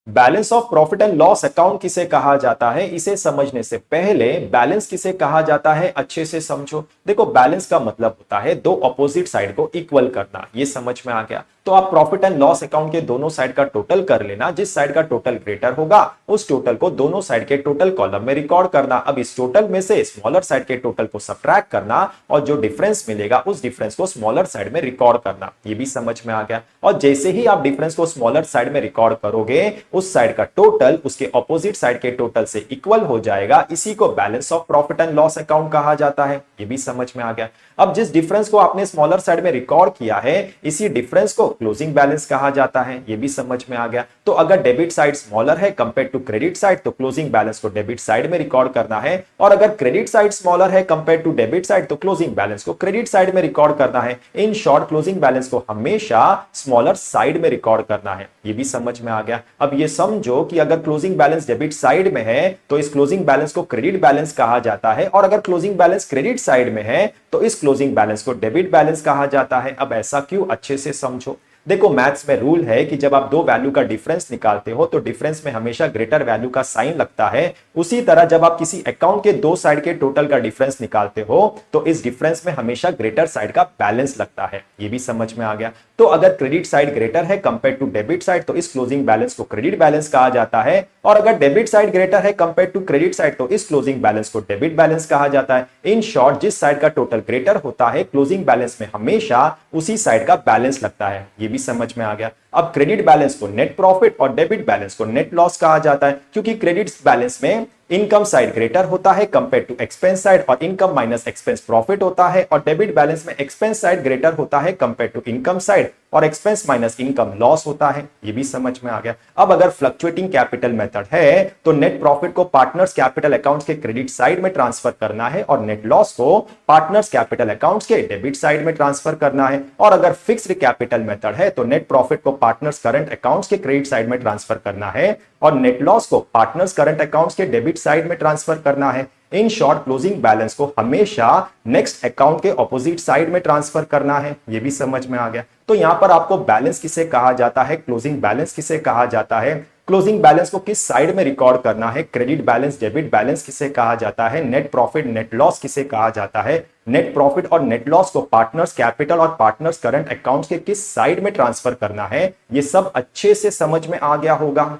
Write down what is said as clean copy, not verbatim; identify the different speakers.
Speaker 1: Balance of profit and loss account किसे कहा जाता है, इसे समझने से पहले बैलेंस किसे कहा जाता है अच्छे से समझो। देखो, बैलेंस का मतलब होता है दो अपोजिट साइड को इक्वल करना। ये समझ में आ गया? तो आप प्रॉफिट एंड लॉस अकाउंट के दोनों साइड का टोटल कर लेना। जिस साइड का टोटल ग्रेटर होगा उस टोटल को दोनों साइड के टोटल कॉलम में रिकॉर्ड करना। अब इस टोटल में से स्मॉलर साइड के टोटल को सब्ट्रैक्ट करना और जो डिफरेंस मिलेगा उस डिफरेंस को स्मॉलर साइड में रिकॉर्ड करना। ये भी समझ में आ गया? और जैसे ही आप डिफरेंस को स्मॉलर साइड में रिकॉर्ड करोगे उस साइड का टोटल उसके ऑपोजिट साइड के टोटल से इक्वल हो जाएगा। इसी को balance of profit and loss account कहा जाता है। ये भी समझ में आ गया? अब जिस डिफरेंस को आपने स्मॉलर साइड में रिकॉर्ड किया है इसी डिफरेंस को क्लोजिंग बैलेंस कहा जाता है। ये भी समझ में आ गया? तो अगर डेबिट साइड स्मॉलर है कंपेयर टू क्रेडिट साइड तो क्लोजिंग बैलेंस को डेबिट साइड में रिकॉर्ड करना है, और अगर क्रेडिट साइड स्मॉलर है कंपेयर टू डेबिट साइड तो क्लोजिंग बैलेंस को क्रेडिट साइड में रिकॉर्ड करना है। इन शॉर्ट क्लोजिंग बैलेंस को हमेशा स्मॉलर साइड में रिकॉर्ड करना है। ये भी समझ में आ गया? अब ये समझो कि अगर क्लोजिंग बैलेंस डेबिट साइड में है तो इस क्लोजिंग बैलेंस को क्रेडिट बैलेंस कहा जाता है, और अगर क्लोजिंग बैलेंस क्रेडिट साइड में है तो इस क्लोजिंग बैलेंस को डेबिट बैलेंस कहा जाता है। अब ऐसा क्यों, अच्छे से समझो। देखो, मैथ्स में रूल है कि जब आप दो वैल्यू का डिफरेंस निकालते हो तो डिफरेंस में हमेशा ग्रेटर वैल्यू का साइन लगता है। उसी तरह जब आप किसी अकाउंट के दो साइड के टोटल का डिफरेंस निकालते हो तो इस डिफरेंस में हमेशा ग्रेटर साइड का बैलेंस लगता है। ये भी समझ में आ गया? तो अगर क्रेडिट साइड ग्रेटर है कंपेयर टू डेबिट साइड तो इस क्लोजिंग बैलेंस को क्रेडिट बैलेंस कहा जाता है, और अगर डेबिट साइड ग्रेटर है कंपेयर टू क्रेडिट साइड तो इस क्लोजिंग बैलेंस को डेबिट बैलेंस कहा जाता है। इन शॉर्ट, जिस साइड का टोटल ग्रेटर होता है क्लोजिंग बैलेंस में हमेशा उसी साइड का बैलेंस लगता है। ये भी समझ में आ गया? अब क्रेडिट बैलेंस को नेट प्रॉफिट और डेबिट बैलेंस को नेट लॉस कहा जाता है, क्योंकि क्रेडिट बैलेंस में इनकम साइड ग्रेटर होता है कंपेयर टू एक्सपेंस साइड और इनकम माइनस एक्सपेंस प्रॉफिट होता है, और डेबिट बैलेंस में एक्सपेंस साइड ग्रेटर होता है कंपेयर टू इनकम साइड और एक्सपेंस माइनस इनकम लॉस होता है। ये भी समझ में आ गया? अब अगर फ्लक्चुएटिंग कैपिटल मेथड है तो नेट प्रॉफिट को पार्टनर्स कैपिटल अकाउंट्स के क्रेडिट साइड में ट्रांसफर करना है और नेट लॉस को पार्टनर्स कैपिटल अकाउंट्स के डेबिट साइड में ट्रांसफर करना है, और अगर फिक्स्ड कैपिटल मेथड है तो नेट प्रॉफिट को पार्टनर्स करंट अकाउंट्स के क्रेडिट साइड में ट्रांसफर करना है और नेट लॉस को पार्टनर्स करंट अकाउंट्स के डेबिट साइड में ट्रांसफर करना है। इन शॉर्ट, क्लोजिंग बैलेंस को हमेशा नेक्स्ट अकाउंट के ऑपोजिट साइड में ट्रांसफर करना है। यह भी समझ में आ गया? तो यहां पर आपको बैलेंस किसे कहा जाता है, क्लोजिंग बैलेंस किसे कहा जाता है, क्लोजिंग बैलेंस को किस साइड में रिकॉर्ड करना है, क्रेडिट बैलेंस डेबिट बैलेंस किसे कहा जाता है, नेट प्रॉफिट नेट लॉस किसे कहा जाता है, नेट प्रॉफिट और नेट लॉस को पार्टनर्स कैपिटल और पार्टनर्स करंट अकाउंट्स के किस साइड में ट्रांसफर करना है, ये सब अच्छे से समझ में आ गया होगा।